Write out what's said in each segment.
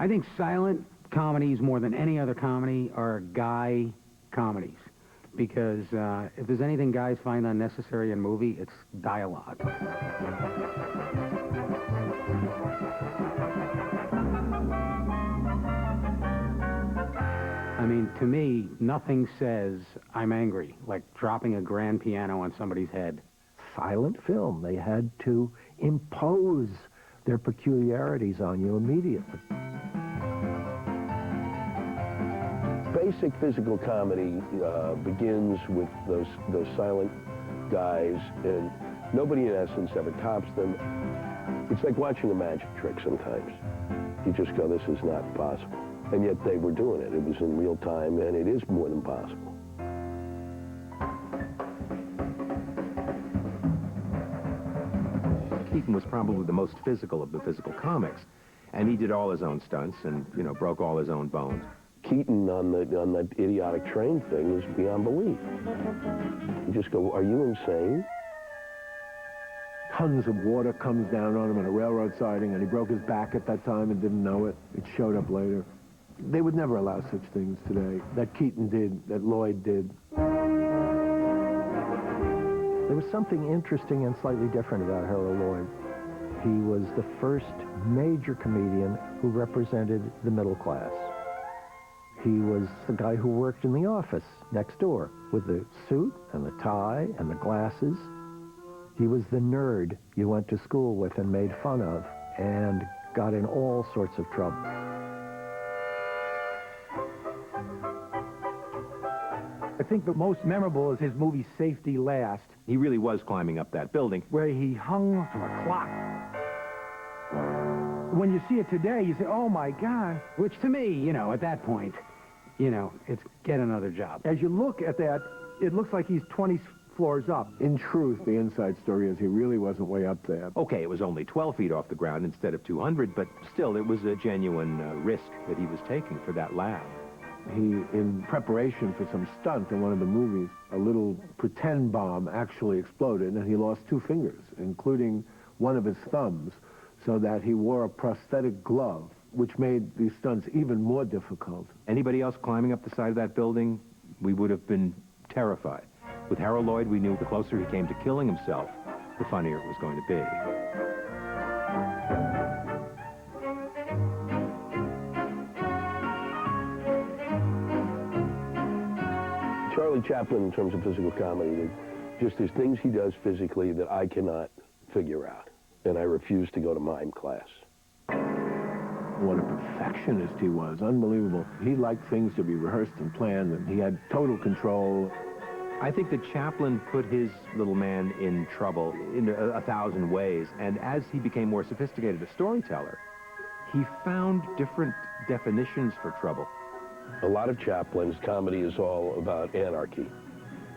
I think silent comedies, more than any other comedy, are guy comedies. Because if there's anything guys find unnecessary in movie, it's dialogue. I mean, to me, nothing says I'm angry like dropping a grand piano on somebody's head. Silent film. They had to impose their peculiarities on you immediately. Basic physical comedy begins with those silent guys, and nobody in essence ever tops them. It's like watching a magic trick sometimes. You just go, this is not possible. And yet they were doing it. It was in real time, and it is more than possible. Keaton was probably the most physical of the physical comics, and he did all his own stunts and, you know, broke all his own bones. Keaton on that idiotic train thing is beyond belief. You just go, are you insane? Tons of water comes down on him on a railroad siding, and he broke his back at that time and didn't know it. It showed up later. They would never allow such things today. That Keaton did, that Lloyd did. There was something interesting and slightly different about Harold Lloyd. He was the first major comedian who represented the middle class. He was the guy who worked in the office next door with the suit and the tie and the glasses. He was the nerd you went to school with and made fun of and got in all sorts of trouble. I think the most memorable is his movie Safety Last, He really was climbing up that building. where he hung from a clock. When you see it today, you say, oh my God. Which to me, you know, at that point, you know, it's get another job. As you look at that, it looks like he's 20 floors up. In truth, the inside story is he really wasn't way up there. Okay, it was only 12 feet off the ground instead of 200, but still, it was a genuine risk that he was taking for that laugh. He, in preparation for some stunt in one of the movies, a little pretend bomb actually exploded, and he lost 2 fingers, including one of his thumbs, so that he wore a prosthetic glove, which made these stunts even more difficult. Anybody else climbing up the side of that building, we would have been terrified. With Harold Lloyd, we knew the closer he came to killing himself, the funnier it was going to be. Charlie Chaplin, in terms of physical comedy, just there's things he does physically that I cannot figure out, and I refuse to go to mime class. What a perfectionist he was, unbelievable. He liked things to be rehearsed and planned, and he had total control. I think that Chaplin put his little man in trouble in 1,000 ways, and as he became more sophisticated a storyteller, he found different definitions for trouble. A lot of Chaplin's comedy is all about anarchy,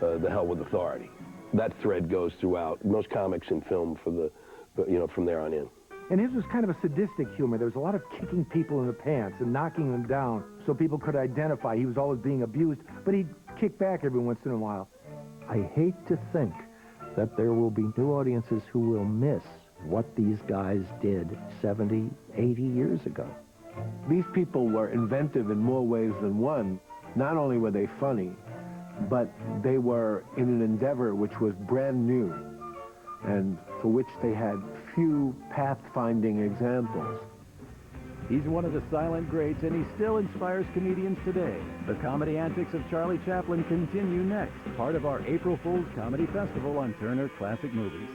the hell with authority. That thread goes throughout most comics and film for the, you know, from there on in. And his was kind of a sadistic humor. There was a lot of kicking people in the pants and knocking them down so people could identify he was always being abused, but he'd kick back every once in a while. I hate to think that there will be new audiences who will miss what these guys did 70, 80 years ago. These people were inventive in more ways than one. Not only were they funny, but they were in an endeavor which was brand new and for which they had few pathfinding examples. He's one of the silent greats, and he still inspires comedians today. The comedy antics of Charlie Chaplin continue next, part of our April Fool's Comedy Festival on Turner Classic Movies.